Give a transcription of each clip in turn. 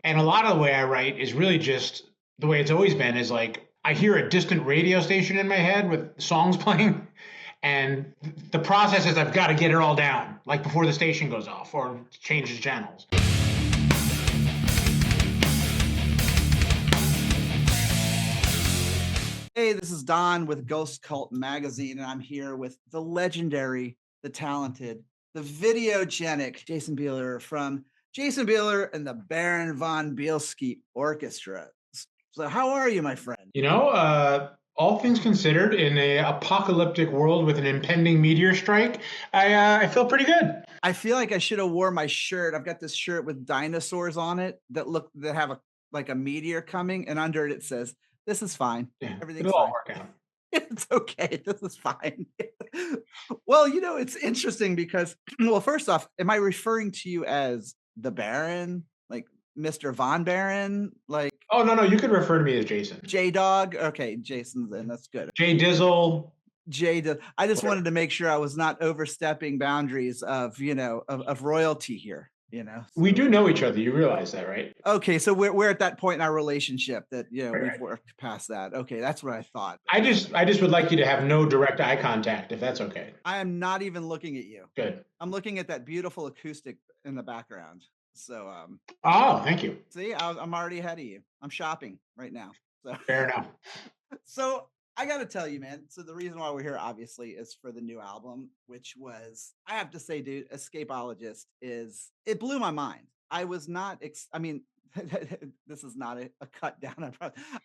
And a lot of the way I write is really just the way it's always been is like I hear a distant radio station in my head with songs playing. And the process is I've got to get it all down, like before the station goes off or changes channels. Hey, this is Don with Ghost Cult Magazine, and I'm here with the legendary, the talented, the videogenic Jason Bieler from Jason Bieler and the Baron Von Bielski Orchestra. So, how are you, my friend? All things considered, in a apocalyptic world with an impending meteor strike, I feel pretty good. I feel like I should have wore my shirt. I've got this shirt with dinosaurs on it that have a meteor coming, and under it says, "This is fine. Yeah, Everything's it'll all fine." work out. It's okay. This is fine. Well, it's interesting because, well, first off, am I referring to you as the Baron, like Mr. Von Baron, like Oh no, no, you could refer to me as Jason. J Dog? Okay, Jason, then that's good. J Dizzle. I just wanted to make sure I was not overstepping boundaries of, of royalty here. We do know each other. You realize that, right? Okay, so we're at that point in our relationship that Right, we've right. worked past that. Okay, that's what I thought. I just would like you to have no direct eye contact, if that's okay. I am not even looking at you. Good. I'm looking at that beautiful acoustic in the background. So, Oh, thank you. see, I'm already ahead of you. I'm shopping right now. So, Fair enough. so I got to tell you, man. So the reason why we're here, obviously, is for the new album, which was, I have to say, dude, Escapologist it blew my mind. I was not, I mean, this is not a cut down.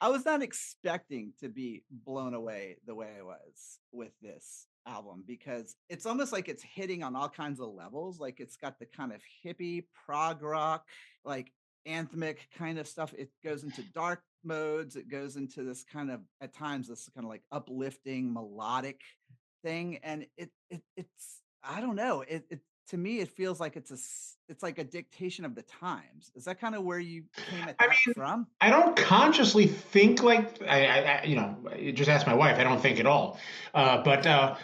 I was not expecting to be blown away the way I was with this album because it's almost like it's hitting on all kinds of levels. Like it's got the kind of hippie prog rock, like anthemic kind of stuff. It goes into dark modes. It goes into this kind of, at times, this kind of like uplifting melodic thing. And it's, I don't know. It to me, it feels like it's like a dictation of the times. Is that kind of where you came at I that mean, from? I don't consciously think like you just ask my wife. I don't think at all. But I-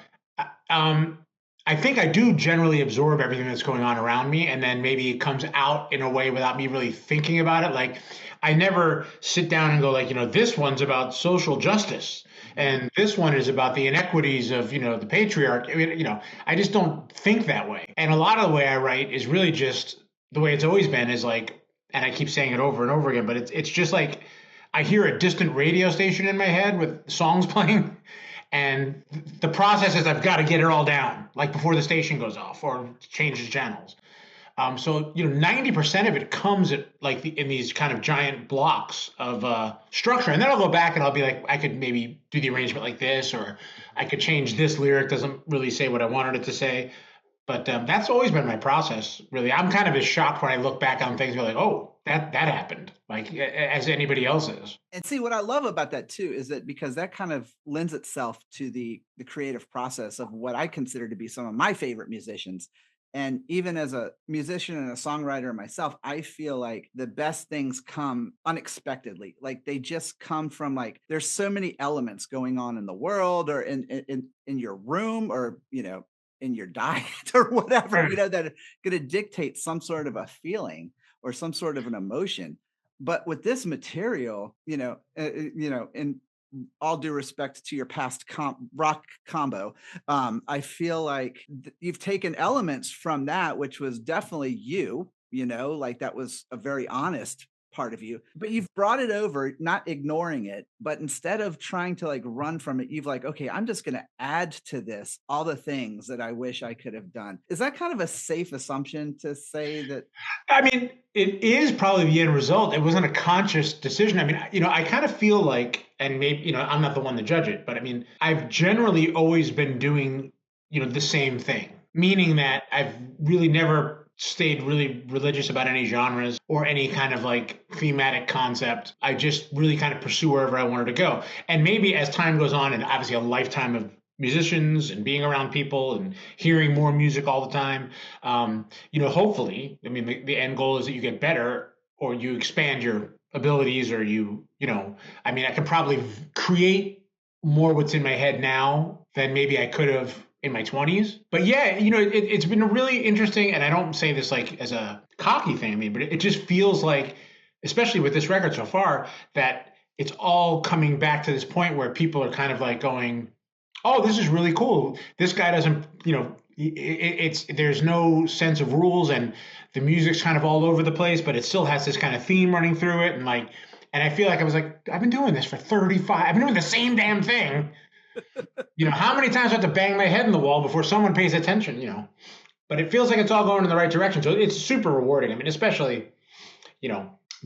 um, I think I do generally absorb everything that's going on around me, and then maybe it comes out in a way without me really thinking about it. Like I never sit down and go like, this one's about social justice, and this one is about the inequities of the patriarch. I mean, I just don't think that way. And a lot of the way I write is really just the way it's always been. Is like, and I keep saying it over and over again, but it's just like I hear a distant radio station in my head with songs playing, and the process is I've got to get it all down, like before the station goes off or changes channels. 90% of it comes at like in these kind of giant blocks of structure, and then I'll go back and I'll be like, I could maybe do the arrangement like this, or I could change this lyric. Doesn't really say what I wanted it to say, but that's always been my process. Really, I'm kind of as shocked when I look back on things and be like, oh, that happened, like as anybody else is. And see, what I love about that too is that because that kind of lends itself to the creative process of what I consider to be some of my favorite musicians. And even as a musician and a songwriter myself, I feel like the best things come unexpectedly. Like they just come from like there's so many elements going on in the world or in your room or in your diet or whatever, Right. that are going to dictate some sort of a feeling or some sort of an emotion. But with this material, in all due respect to your past rock combo, I feel like you've taken elements from that, which was definitely you, like that was a very honest part of you, but you've brought it over, not ignoring it, but instead of trying to like run from it, you've like, okay, I'm just going to add to this all the things that I wish I could have done. Is that kind of a safe assumption to say that? I mean, it is probably the end result. It wasn't a conscious decision. I mean, I kind of feel like, and maybe, I'm not the one to judge it, but I mean, I've generally always been doing, the same thing, meaning that I've really never stayed really religious about any genres or any kind of like thematic concept. I just really kind of pursue wherever I wanted to go. And maybe as time goes on, and obviously a lifetime of musicians and being around people and hearing more music all the time, hopefully, I mean, the end goal is that you get better or you expand your abilities or I mean, I can probably create more what's in my head now than maybe I could have in my 20s. But yeah, it's been a really interesting, and I don't say this like as a cocky thing, I mean, but it just feels like especially with this record so far, that it's all coming back to this point where people are kind of like going, "Oh, this is really cool. This guy doesn't, it's there's no sense of rules, and the music's kind of all over the place, but it still has this kind of theme running through it, and like, and I feel like I was like, I've been doing this for 35. I've been doing the same damn thing. How many times do I have to bang my head in the wall before someone pays attention? But it feels like it's all going in the right direction, so it's super rewarding. I mean, especially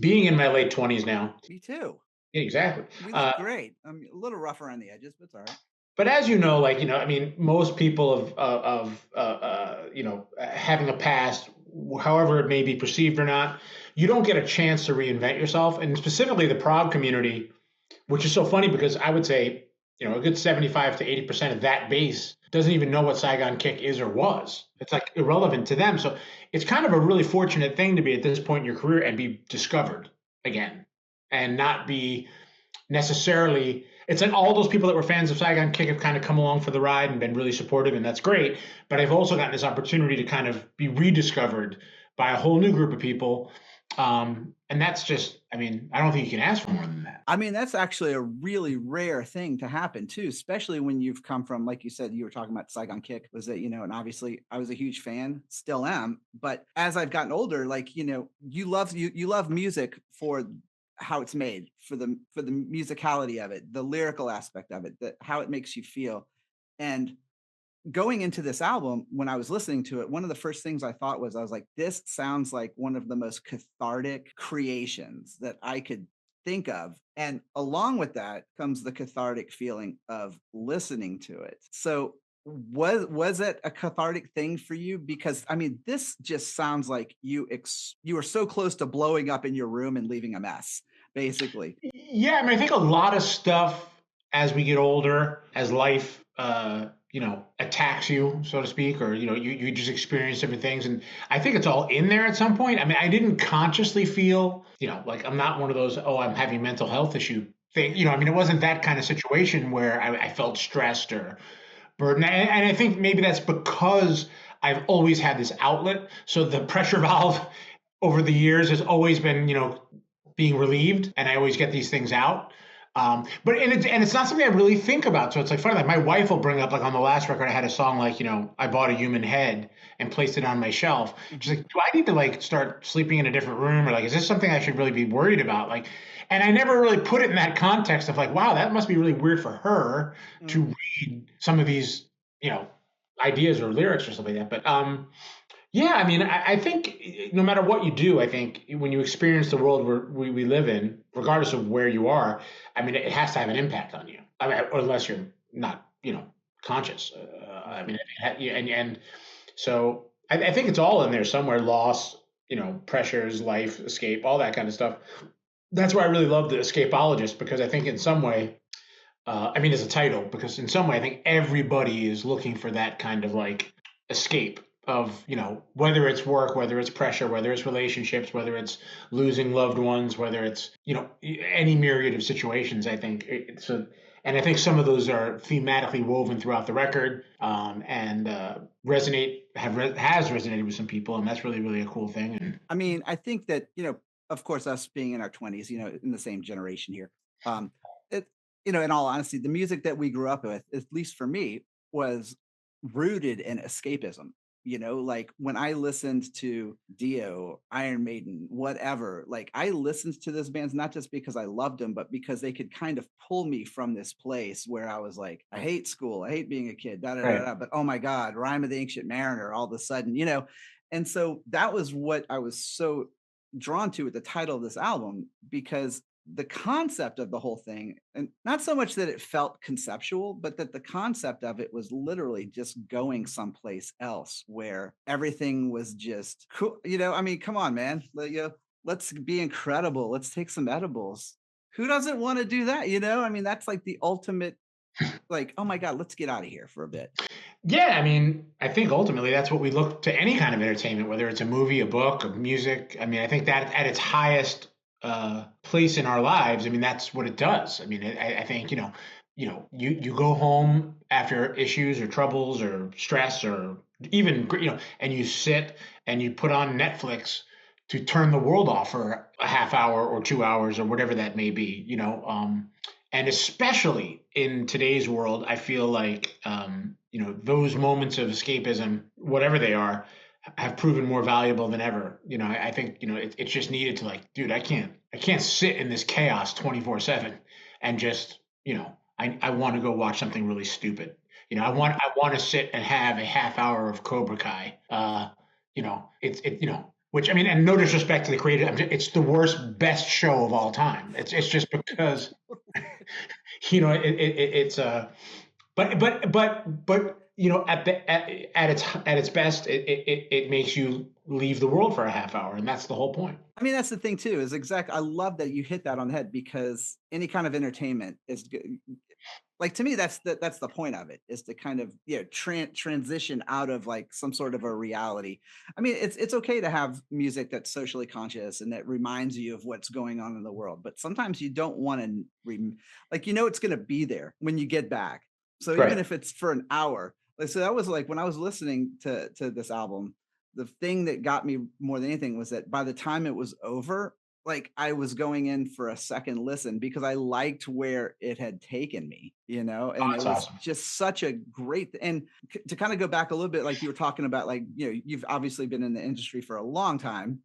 being in my late 20s now. Me too. Exactly. We look great. I'm a little rough around the edges, but it's all right. But as you know, I mean, most people having a past, however it may be perceived or not, you don't get a chance to reinvent yourself. And specifically the prog community, which is so funny because I would say, a good 75 to 80% of that base doesn't even know what Saigon Kick is or was. It's like irrelevant to them. So it's kind of a really fortunate thing to be at this point in your career and be discovered again and not be necessarily. It's like all those people that were fans of Saigon Kick have kind of come along for the ride and been really supportive, and that's great. But I've also gotten this opportunity to kind of be rediscovered by a whole new group of people. And that's just, I mean, I don't think you can ask for more than that. I mean, that's actually a really rare thing to happen too, especially when you've come from, like you said, you were talking about Saigon Kick, was that, and obviously I was a huge fan, still am. But as I've gotten older, like, you love music for how it's made, for the musicality of it, the lyrical aspect of it, how it makes you feel. And going into this album, when I was listening to it, one of the first things I thought was, I was like, this sounds like one of the most cathartic creations that I could think of. And along with that comes the cathartic feeling of listening to it. So was it a cathartic thing for you? Because I mean, this just sounds like you were so close to blowing up in your room and leaving a mess, basically. Yeah, I mean, I think a lot of stuff as we get older, as life, attacks you, so to speak, or you just experience different things, and I think it's all in there at some point. I mean, I didn't consciously feel, like I'm not one of those, oh, I'm having mental health issue thing. I mean, it wasn't that kind of situation where I felt stressed or burdened, and I think maybe that's because I've always had this outlet. So the pressure valve over the years has always been, being relieved, and I always get these things out. But it's not something I really think about. So it's like funny. Like my wife will bring up, like on the last record, I had a song like, I bought a human head and placed it on my shelf. She's like, do I need to like start sleeping in a different room, or like, is this something I should really be worried about? Like, and I never really put it in that context of like, wow, that must be really weird for her to read some of these, ideas or lyrics or something like that. But yeah, I mean, I think no matter what you do, I think when you experience the world we live in, regardless of where you are, I mean, it has to have an impact on you. I mean, unless you're not, conscious. I mean, and so I think it's all in there somewhere. Loss, pressures, life, escape, all that kind of stuff. That's why I really love the Escapologist, because I think in some way, I mean, as a title, because in some way, I think everybody is looking for that kind of like escape of, whether it's work, whether it's pressure, whether it's relationships, whether it's losing loved ones, whether it's, any myriad of situations. I think and I think some of those are thematically woven throughout the record, and has resonated with some people, and that's really, really a cool thing. And I mean, I think that, of course, us being in our 20s, in the same generation here, it, in all honesty, the music that we grew up with, at least for me, was rooted in escapism. Like when I listened to Dio, Iron Maiden, whatever, like I listened to those bands not just because I loved them, but because they could kind of pull me from this place where I was like, I hate school, I hate being a kid, da da da right. da. But oh my God, Rhyme of the Ancient Mariner, all of a sudden, And so that was what I was so drawn to with the title of this album, because the concept of the whole thing, and not so much that it felt conceptual, but that the concept of it was literally just going someplace else where everything was just cool. I mean, come on, man. Let's be incredible. Let's take some edibles. Who doesn't want to do that? I mean, that's like the ultimate, like, oh my God, let's get out of here for a bit. Yeah, I mean, I think ultimately that's what we look to any kind of entertainment, whether it's a movie, a book, a music. I mean, I think that at its highest place in our lives, I mean, that's what it does. I mean, I think, you go home after issues or troubles or stress or even, and you sit and you put on Netflix to turn the world off for a half hour or 2 hours or whatever that may be, and especially in today's world, I feel like, those moments of escapism, whatever they are, have proven more valuable than ever. I think, it's just needed to, like, dude, I can't sit in this chaos 24/7 and just, I want to go watch something really stupid. I want to sit and have a half hour of Cobra Kai. Which, I mean, and no disrespect to the creator, it's the worst, best show of all time. It's just because, it's but at its best, it makes you leave the world for a half hour, and that's the whole point. I mean, that's the thing too, is I love that you hit that on the head, because any kind of entertainment is good. Like, to me, that's the point of it, is to kind of transition out of like some sort of a reality. I mean, it's okay to have music that's socially conscious and that reminds you of what's going on in the world, but sometimes you don't want to like, it's going to be there when you get back. So even Right. if it's for an hour, like, so that was like when I was listening to this album, the thing that got me more than anything was that by the time it was over, like, I was going in for a second listen because I liked where it had taken me, and Oh, it that's was awesome. just such a great, and to kind of go back a little bit, like you were talking about, like, you've obviously been in the industry for a long time,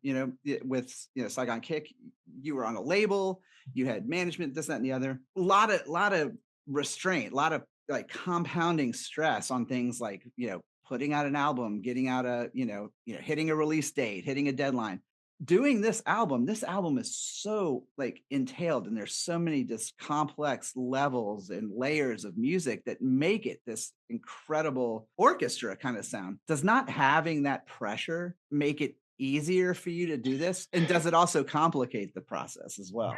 with, Saigon Kick, you were on a label, you had management, this, that, and the other, a lot of restraint, a lot of like compounding stress on things like, putting out an album, getting out hitting a release date, hitting a deadline. Doing this album is so like entailed, and there's so many just complex levels and layers of music that make it this incredible orchestra kind of sound. Does not having that pressure make it easier for you to do this? And does it also complicate the process as well?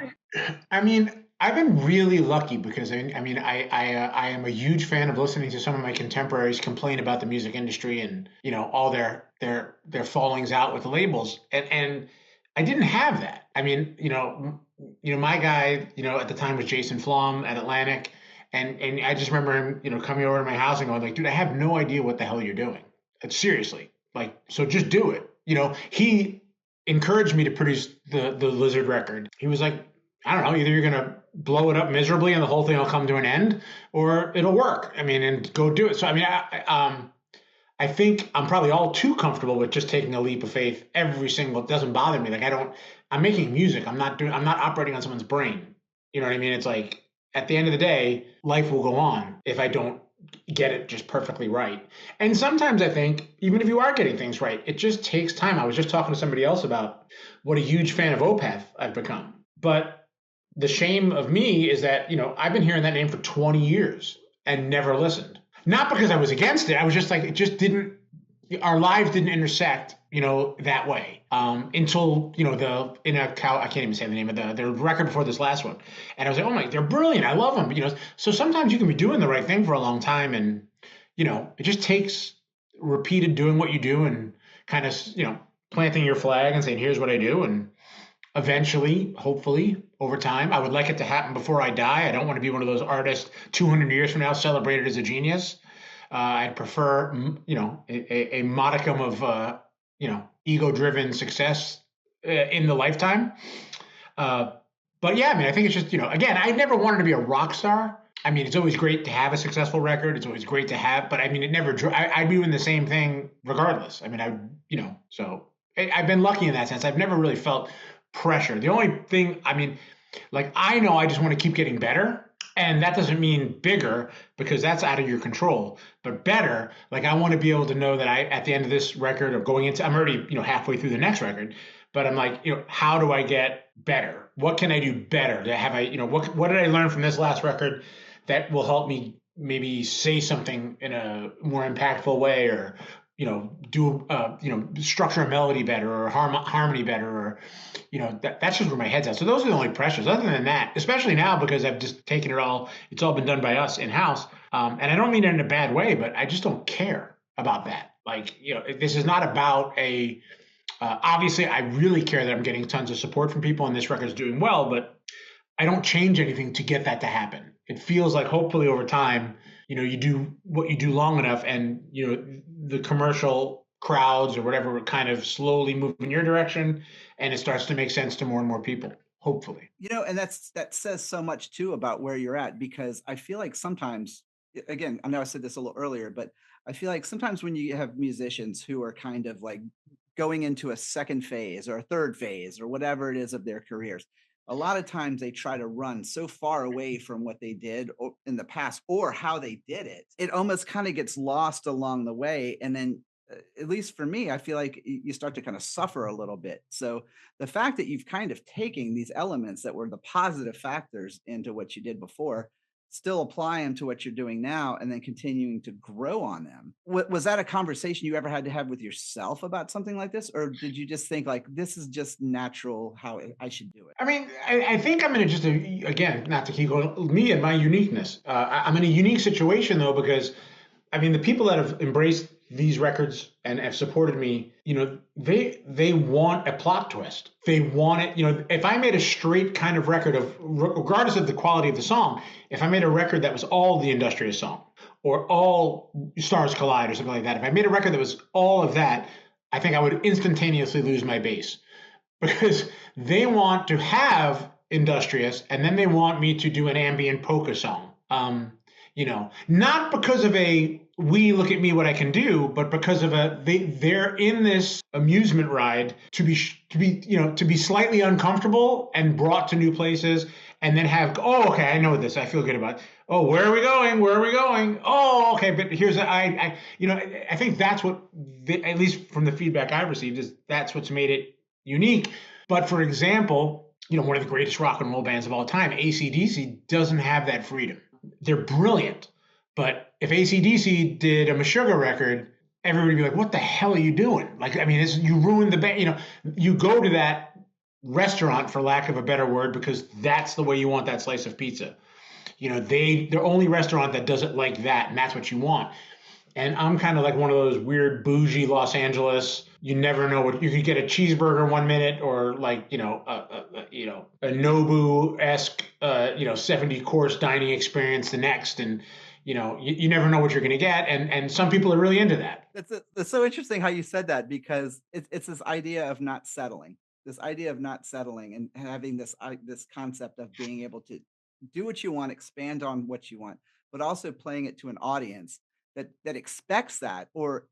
I mean, I've been really lucky because I am a huge fan of listening to some of my contemporaries complain about the music industry and all their fallings out with the labels, and I didn't have that. I mean, my guy, at the time was Jason Flom at Atlantic, and I just remember him, coming over to my house and going like, dude, I have no idea what the hell you're doing. Seriously, like, so just do it. He encouraged me to produce the Lizard record. He was like, I don't know, either you're gonna blow it up miserably and the whole thing will come to an end, or it'll work. I mean, and go do it. So I mean, I think I'm probably all too comfortable with just taking a leap of faith every single. It doesn't bother me. Like, I'm making music. I'm not operating on someone's brain. You know what I mean? It's like, at the end of the day, life will go on if I don't get it just perfectly right. And sometimes I think, even if you are getting things right, it just takes time. I was just talking to somebody else about what a huge fan of Opeth I've become. But the shame of me is that, I've been hearing that name for 20 years and never listened. Not because I was against it. I was just like, it just didn't, our lives didn't intersect, that way. Until, I can't even say the name of the record before this last one. And I was like, oh my, they're brilliant. I love them. So sometimes you can be doing the right thing for a long time, and, it just takes repeated doing what you do and kind of, planting your flag and saying, here's what I do. And eventually, hopefully, over time, I would like it to happen before I die. I don't want to be one of those artists 200 years from now celebrated as a genius. I'd prefer, a modicum of, ego-driven success in the lifetime. But yeah, I mean, I think it's just, again, I never wanted to be a rock star. I mean, it's always great to have a successful record. It's always great to have, but I mean, it never, I'd be doing the same thing regardless. I mean, so I've been lucky in that sense. I've never really felt pressure. The only thing, I mean, like, I know I just want to keep getting better. And that doesn't mean bigger, because that's out of your control, but better. Like, I want to be able to know that at the end of this record, or going into, I'm already, halfway through the next record, but I'm like, how do I get better? What can I do better? What did I learn from this last record that will help me maybe say something in a more impactful way, or, do, structure a melody better, or harmony better, or, that's just where my head's at. So those are the only pressures. Other than that, especially now, because I've just taken it's all been done by us in house. And I don't mean it in a bad way, but I just don't care about that. Like, this is not about obviously, I really care that I'm getting tons of support from people and this record's doing well, but I don't change anything to get that to happen. It feels like, hopefully over time, you do what you do long enough, and, the commercial crowds or whatever kind of slowly move in your direction, and it starts to make sense to more and more people, hopefully. And that says so much too about where you're at, because I feel like sometimes, again, I know I said this a little earlier, but I feel like sometimes when you have musicians who are kind of like going into a second phase or a third phase or whatever it is of their careers, a lot of times they try to run so far away from what they did in the past or how they did it. It almost kind of gets lost along the way. And then, at least for me, I feel like you start to kind of suffer a little bit. So the fact that you've kind of taken these elements that were the positive factors into what you did before, still apply them to what you're doing now, and then continuing to grow on them. Was that a conversation you ever had to have with yourself about something like this? Or did you just think like, this is just natural how I should do it? I mean, I think I'm in just again, not to keep going, me and my uniqueness. I'm in a unique situation though, because I mean, the people that have embraced these records and have supported me, they want a plot twist. They want it, if I made a straight kind of record of, regardless of the quality of the song, if I made a record that was all the Industrious song or all Stars Collide or something like that, if I made a record that was all of that, I think I would instantaneously lose my base because they want to have Industrious and then they want me to do an ambient polka song. Not because of a we look at me what I can do, but because of they're in this amusement ride to be slightly uncomfortable and brought to new places, and then have okay, I know this, I feel good about it. Oh, where are we going? Where are we going? Oh, okay, but here's I think that's what at least from the feedback I've received is that's what's made it unique. But for example, one of the greatest rock and roll bands of all time, AC/DC, doesn't have that freedom. They're brilliant. But if AC/DC did a Meshuggah record, everybody would be like, what the hell are you doing? Like, I mean, you ruined the band. You go to that restaurant, for lack of a better word, because that's the way you want that slice of pizza. They're only restaurant that does it like that, and that's what you want. And I'm kind of like one of those weird bougie Los Angeles. You never know what you could get a cheeseburger 1 minute, or like a Nobu-esque 70-course dining experience the next, and you never know what you're going to get, and some people are really into that. It's so interesting how you said that, because it's this idea of not settling, and having this concept of being able to do what you want, expand on what you want, but also playing it to an audience that expects that, or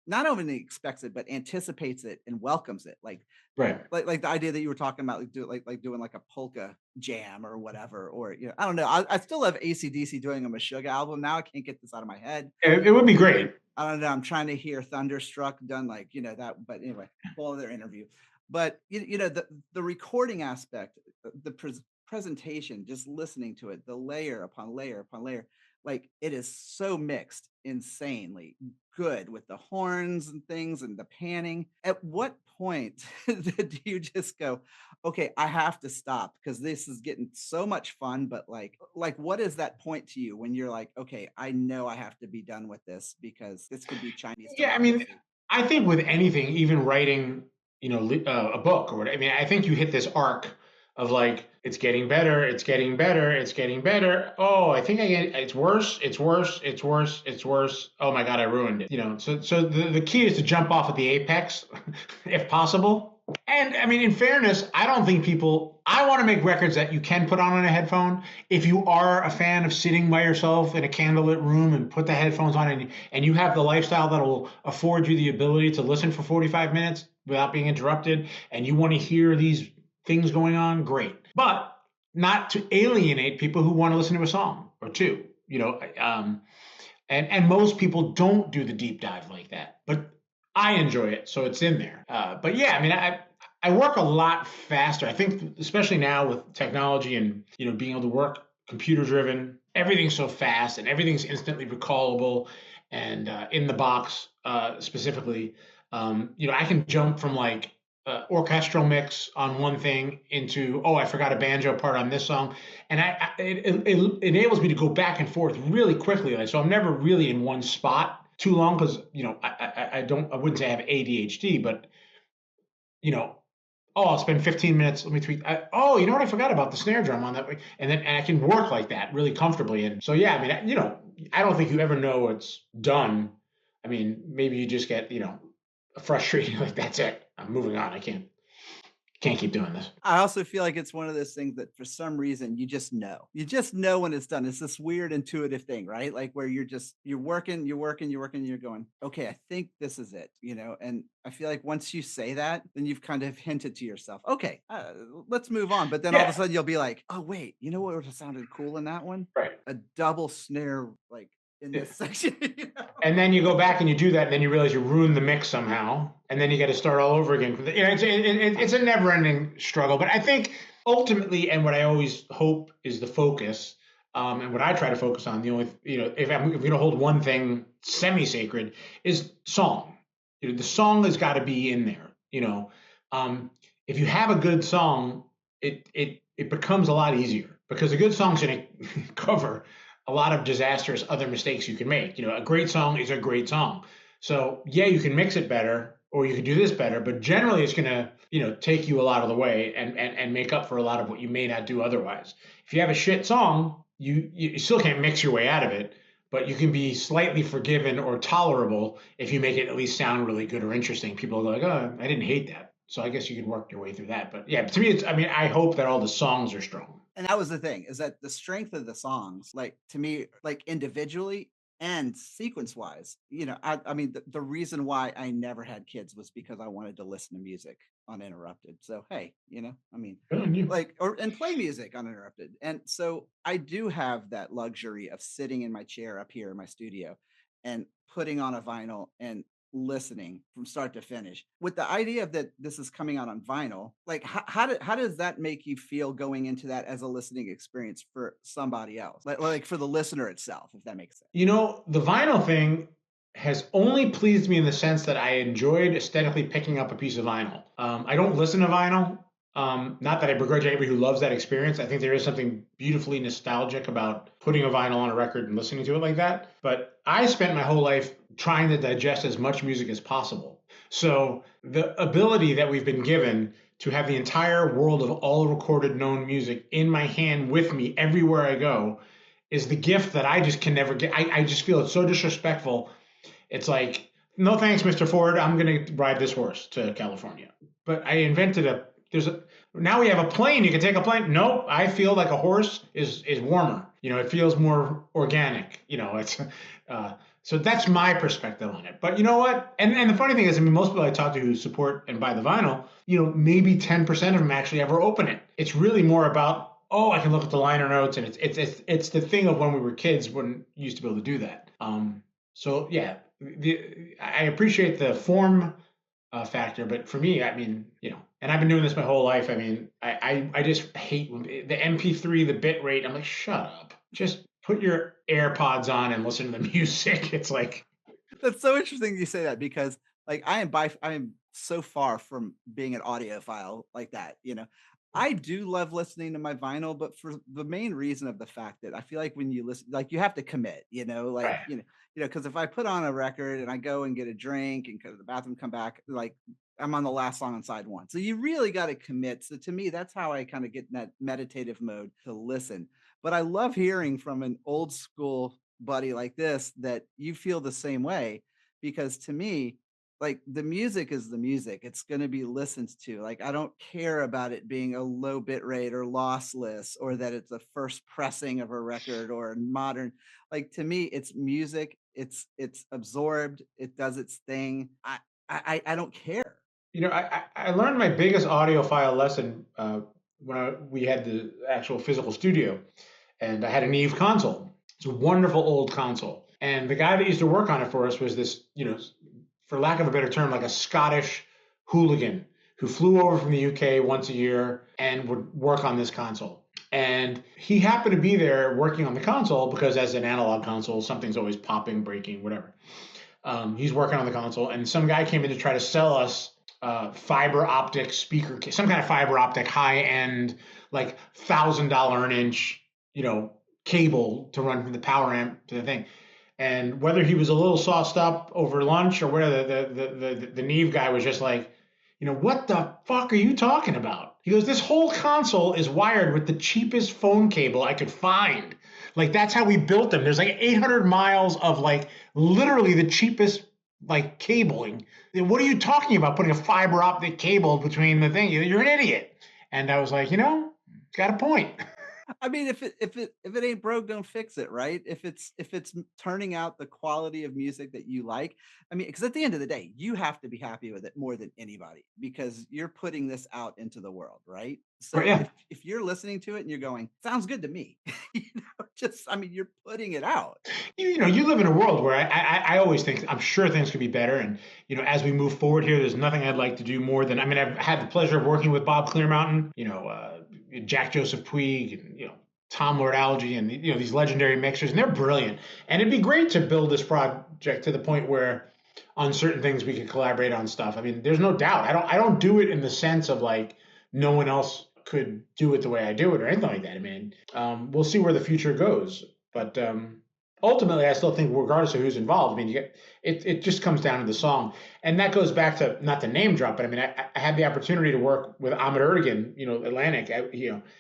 not only expects it but anticipates it and welcomes it, Right. like the idea that you were talking about, like doing like a polka jam or whatever, or I don't know. I still love AC/DC doing a Meshuggah album. Now I can't get this out of my head. It would be great. I don't know. I'm trying to hear Thunderstruck done that. But anyway, whole other interview. But the recording aspect, the presentation, just listening to it, the layer upon layer upon layer, like it is so mixed, insanely good with the horns and things and the panning. At what point do you just go, okay, I have to stop because this is getting so much fun, but like what is that point to you when you're like, okay, I know I have to be done with this because this could be Chinese Yeah, I mean, democracy? I think with anything, even writing, a book or whatever, I mean, I think you hit this arc of like, it's getting better, it's getting better, it's getting better. Oh, I think it's worse, it's worse, it's worse, it's worse. Oh my God, I ruined it. So the key is to jump off at the apex if possible. And I mean, in fairness, I don't think I want to make records that you can put on a headphone. If you are a fan of sitting by yourself in a candlelit room and put the headphones on, and you have the lifestyle that will afford you the ability to listen for 45 minutes without being interrupted, and you want to hear these things going on, great. But not to alienate people who want to listen to a song or two, and most people don't do the deep dive like that. But I enjoy it, so it's in there. But yeah, I mean, I work a lot faster. I think, especially now with technology and being able to work computer driven, everything's so fast and everything's instantly recallable, and in the box specifically. I can jump from like orchestral mix on one thing into I forgot a banjo part on this song, and it enables me to go back and forth really quickly. So I'm never really in one spot too long because I wouldn't say I have ADHD, but I'll spend 15 minutes. Let me tweak. You know what? I forgot about the snare drum on that, and I can work like that really comfortably. And so yeah, I mean, I don't think you ever know it's done I mean, maybe you just get, frustrated. Like, that's it. I'm moving on. I can't keep doing this. I also feel like it's one of those things that for some reason you just know. You just know when it's done. It's this weird intuitive thing, right? Like where you're working, you're going, okay, I think this is it, And I feel like once you say that, then you've kind of hinted to yourself, okay, let's move on. But then all of a Yeah. sudden you'll be like, oh wait, you know what would have sounded cool in that one? Right. A double snare, like in Yeah. this section. And then you go back and you do that, and then you realize you ruined the mix somehow, and then you got to start all over again. It's a never-ending struggle. But I think ultimately, and what I always hope is the focus, and what I try to focus on, the only, if I'm going to hold one thing semi-sacred, is song. The song has got to be in there. If you have a good song, it becomes a lot easier because a good song's going to cover a lot of disastrous other mistakes you can make. A great song is a great song. So yeah, you can mix it better or you can do this better, but generally it's gonna, take you a lot of the way and make up for a lot of what you may not do otherwise. If you have a shit song, you still can't mix your way out of it, but you can be slightly forgiven or tolerable if you make it at least sound really good or interesting. People go like, oh, I didn't hate that. So I guess you could work your way through that. But yeah, to me, I hope that all the songs are strong. And that was the thing, is that the strength of the songs, like to me, like individually and sequence wise, the reason why I never had kids was because I wanted to listen to music uninterrupted. So hey, Good on you. like and play music uninterrupted. And so I do have that luxury of sitting in my chair up here in my studio and putting on a vinyl and listening from start to finish with the idea of that this is coming out on vinyl. Like how does that make you feel going into that as a listening experience for somebody else, like for the listener itself, if that makes sense? The vinyl thing has only pleased me in the sense that I enjoyed aesthetically picking up a piece of vinyl. I don't listen to vinyl. Not that I begrudge anybody who loves that experience. I think there is something beautifully nostalgic about putting a vinyl on a record and listening to it like that. But I spent my whole life trying to digest as much music as possible. So the ability that we've been given to have the entire world of all recorded known music in my hand with me everywhere I go is the gift that I just can never get. I just feel it's so disrespectful. It's like, no thanks, Mr. Ford. I'm going to ride this horse to California. But I invented now we have a plane. You can take a plane. Nope. I feel like a horse is warmer. It feels more organic. So that's my perspective on it. But you know what? And the funny thing is, most people I talk to who support and buy the vinyl, maybe 10% of them actually ever open it. It's really more about, oh, I can look at the liner notes, and it's the thing of when we were kids when you used to be able to do that. So yeah, I appreciate the form factor, but for me, and I've been doing this my whole life. I just hate when the MP3, the bit rate. I'm like, shut up. Just put your AirPods on and listen to the music. It's like, That's so interesting you say that, because like I am so far from being an audiophile like that. I do love listening to my vinyl, but for the main reason of the fact that I feel like when you listen, like you have to commit, right. because if I put on a record and I go and get a drink and go to the bathroom, come back, like I'm on the last song on side one. So you really got to commit. So to me, that's how I kind of get in that meditative mode to listen. But I love hearing from an old school buddy like this that you feel the same way, because to me, like the music is the music. It's going to be listened to. Like I don't care about it being a low bit rate or lossless, or that it's the first pressing of a record or modern. Like to me, it's music. It's absorbed. It does its thing. I don't care. I learned my biggest audiophile lesson when we had the actual physical studio, and I had an Eve console. It's a wonderful old console, and the guy that used to work on it for us was this, for lack of a better term, like a Scottish hooligan who flew over from the UK once a year and would work on this console. And he happened to be there working on the console because, as an analog console, something's always popping, breaking, whatever. He's working on the console, and some guy came in to try to sell us fiber optic speaker, some kind of fiber optic high end, like $1,000 an inch, cable to run from the power amp to the thing. And whether he was a little sauced up over lunch or whether the Neve guy was just like, what the fuck are you talking about? He goes, this whole console is wired with the cheapest phone cable I could find. Like, that's how we built them. There's like 800 miles of like literally the cheapest like cabling. What are you talking about? Putting a fiber optic cable between the thing? You're an idiot. And I was like, got a point. I mean, if it ain't broke, don't fix it, right? If it's turning out the quality of music that you like, I mean, because at the end of the day, you have to be happy with it more than anybody because you're putting this out into the world, right? But So yeah, if you're listening to it and you're going, sounds good to me, just I mean, you're putting it out. you live in a world where I always think I'm sure things could be better, and as we move forward here, there's nothing I'd like to do more than I've had the pleasure of working with Bob Clearmountain, Jack Joseph Puig, and Tom Lord Alge, and these legendary mixers, and they're brilliant. And it'd be great to build this project to the point where on certain things we can collaborate on stuff. I mean, there's no doubt. I don't do it in the sense of like no one else could do it the way I do it or anything like that. I mean, we'll see where the future goes, but ultimately, I still think, regardless of who's involved, I mean, it just comes down to the song, and that goes back to not the name drop, but I mean, I had the opportunity to work with Ahmet Ertegun, Atlantic,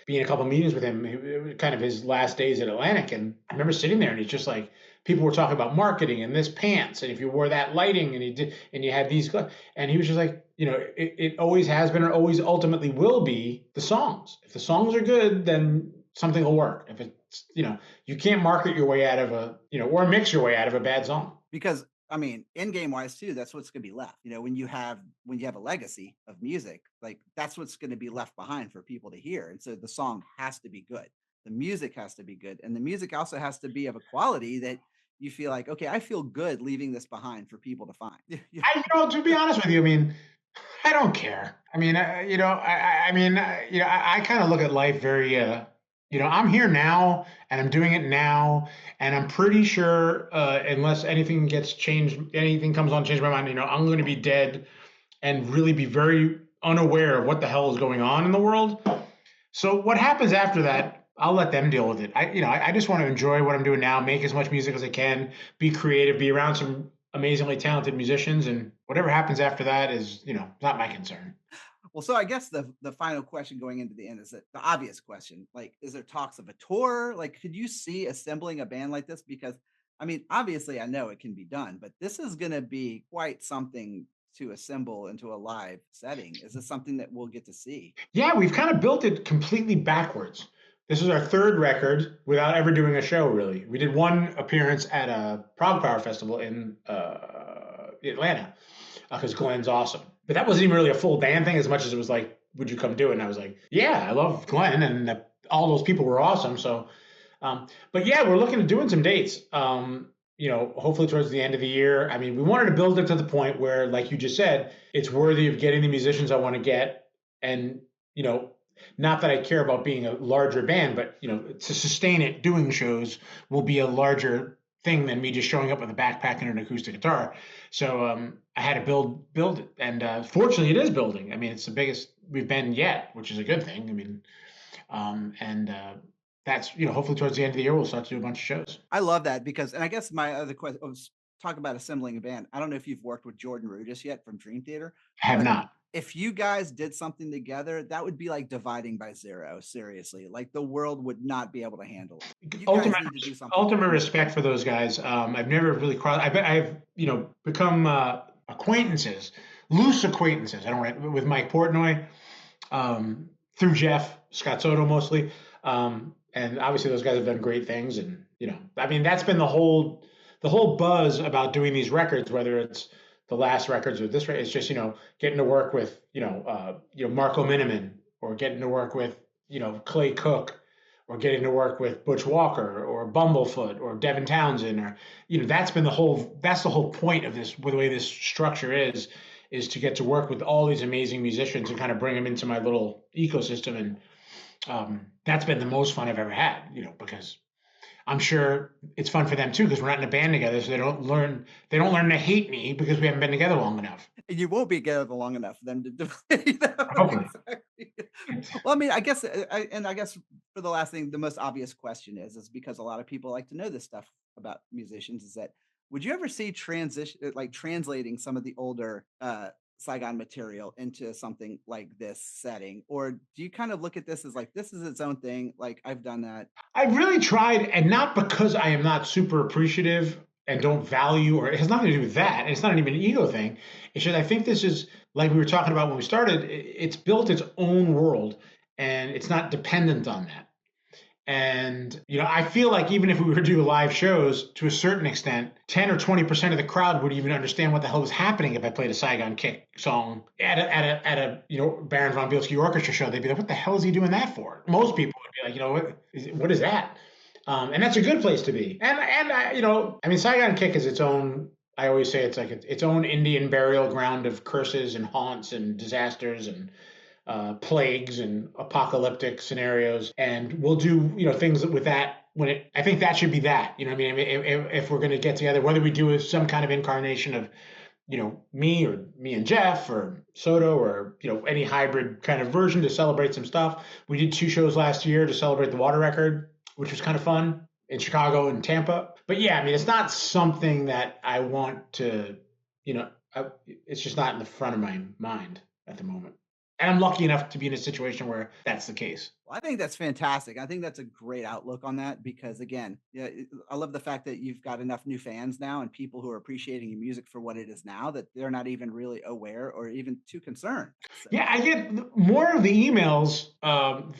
being a couple of meetings with him, it was kind of his last days at Atlantic, and I remember sitting there, and he's just like, people were talking about marketing and this pants, and if you wore that lighting, and you had these, and he was just like, it always has been, or always ultimately will be the songs. If the songs are good, then something will work. If it's, you can't market your way out of or mix your way out of a bad song. Because I mean, in game wise too, that's what's going to be left. When you have a legacy of music, like that's what's going to be left behind for people to hear. And so the song has to be good. The music has to be good, and the music also has to be of a quality that you feel like, okay, I feel good leaving this behind for people to find. To be honest with you, I mean, I don't care. I mean, I kind of look at life very, I'm here now and I'm doing it now, and I'm pretty sure, unless anything gets changed, anything comes on, change my mind, I'm going to be dead and really be very unaware of what the hell is going on in the world. So what happens after that, I'll let them deal with it. I just want to enjoy what I'm doing now, make as much music as I can, be creative, be around some amazingly talented musicians, and whatever happens after that is, not my concern. Well, so I guess the final question going into the end is that the obvious question, like, is there talks of a tour? Like, could you see assembling a band like this? Because I mean, obviously I know it can be done, but this is going to be quite something to assemble into a live setting. Is this something that we'll get to see? Yeah, we've kind of built it completely backwards. This is our third record without ever doing a show, really. We did one appearance at a Prog Power Festival in Atlanta because Glenn's awesome. But that wasn't even really a full band thing as much as it was like, would you come do it? And I was like, yeah, I love Glenn, and all those people were awesome. So, but yeah, we're looking at doing some dates. Hopefully towards the end of the year. I mean, we wanted to build it to the point where, like you just said, it's worthy of getting the musicians I want to get, and not that I care about being a larger band, but to sustain it, doing shows will be a larger thing than me just showing up with a backpack and an acoustic guitar. So I had to build it, and fortunately, it is building. I mean, it's the biggest we've been yet, which is a good thing. I mean, and that's hopefully towards the end of the year we'll start to do a bunch of shows. I love that because, and I guess my other question was talk about assembling a band. I don't know if you've worked with Jordan Rudess yet from Dream Theater, I have but not. if you guys did something together, that would be like dividing by zero. Seriously, like the world would not be able to handle it. You guys ultimate need to do something ultimate together. respect for those guys. I've never really crossed. I've become acquaintances, loose acquaintances. I don't with Mike Portnoy, through Jeff Scott Soto mostly, and obviously those guys have done great things. And I mean, that's been the whole buzz about doing these records, whether it's the last records or this. It's just getting to work with Marco Miniman, or getting to work with Clay Cook, or getting to work with Butch Walker or Bumblefoot or Devin Townsend, or that's the whole point of this, the way this structure is to get to work with all these amazing musicians and kind of bring them into my little ecosystem. And that's been the most fun I've ever had, because I'm sure it's fun for them too, because we're not in a band together, so they don't learn to hate me because we haven't been together long enough. And you won't be together long enough for them to do. Hopefully. Exactly. Well, I mean, I guess, I guess for the last thing, the most obvious question is because a lot of people like to know this stuff about musicians. Is that would you ever see transition, like translating some of the older Saigon material into something like this setting, or do you kind of look at this as like this is its own thing? Like I've done that. I've really tried, and not because I am not super appreciative. and don't value, or it has nothing to do with that. And it's not even an ego thing. It's just I think this is like we were talking about when we started. It's built its own world, and it's not dependent on that. And I feel like even if we were to do live shows, to a certain extent, 10 or 20% of the crowd would even understand what the hell was happening if I played a Saigon Kick song at a Baron Von Bielski Orchestra show. They'd be like, "What the hell is he doing that for?" Most people would be like, what is that?" And that's a good place to be. And I mean, Saigon Kick is its own. I always say it's like its own Indian burial ground of curses and haunts and disasters and plagues and apocalyptic scenarios, and we'll do things with that when it. I think that should be that. I mean, if we're going to get together, whether we do some kind of incarnation of me or me and Jeff or Soto or any hybrid kind of version to celebrate some stuff. We did 2 shows last year to celebrate the water record, which was kind of fun in Chicago and Tampa. But yeah, I mean, it's not something that I want to, it's just not in the front of my mind at the moment. And I'm lucky enough to be in a situation where that's the case. Well, I think that's fantastic. I think that's a great outlook on that because, again, yeah, I love the fact that you've got enough new fans now and people who are appreciating your music for what it is now that they're not even really aware or even too concerned. So, Yeah, I get more of the emails.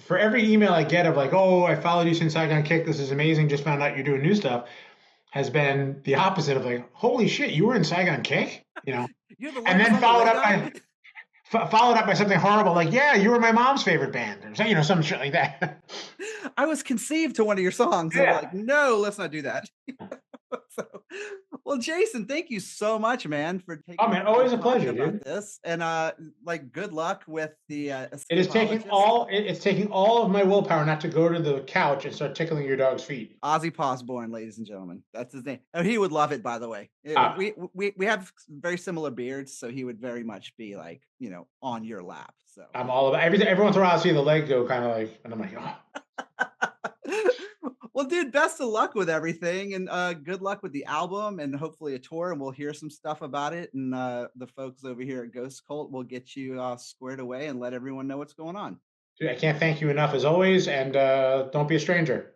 For every email I get of like, "Oh, I followed you since Saigon Kick. This is amazing. Just found out you're doing new stuff," has been the opposite of like, "Holy shit, you were in Saigon Kick," you're the and one then from the Lego? followed up by something horrible like, "Yeah, you were my mom's favorite band," or some shit like that. I was conceived to one of your songs. And we're Yeah. like, no, let's not do that. So, well, Jason, thank you so much, man, for Oh taking the man, time always a talking pleasure, about dude. this. And like, good luck with the It is taking Escapologist. all it's taking all of my willpower not to go to the couch and start tickling your dog's feet. Ozzy Posborn, ladies and gentlemen. That's his name. Oh, he would love it, by the way. Uh, We have very similar beards, so he would very much be like, on your lap. So I'm all about every once in a while I see the leg go kind of like, and I'm like, oh. well, dude, best of luck with everything and good luck with the album and hopefully a tour. And we'll hear some stuff about it. And the folks over here at Ghost Cult will get you squared away and let everyone know what's going on. Dude, I can't thank you enough as always, and don't be a stranger.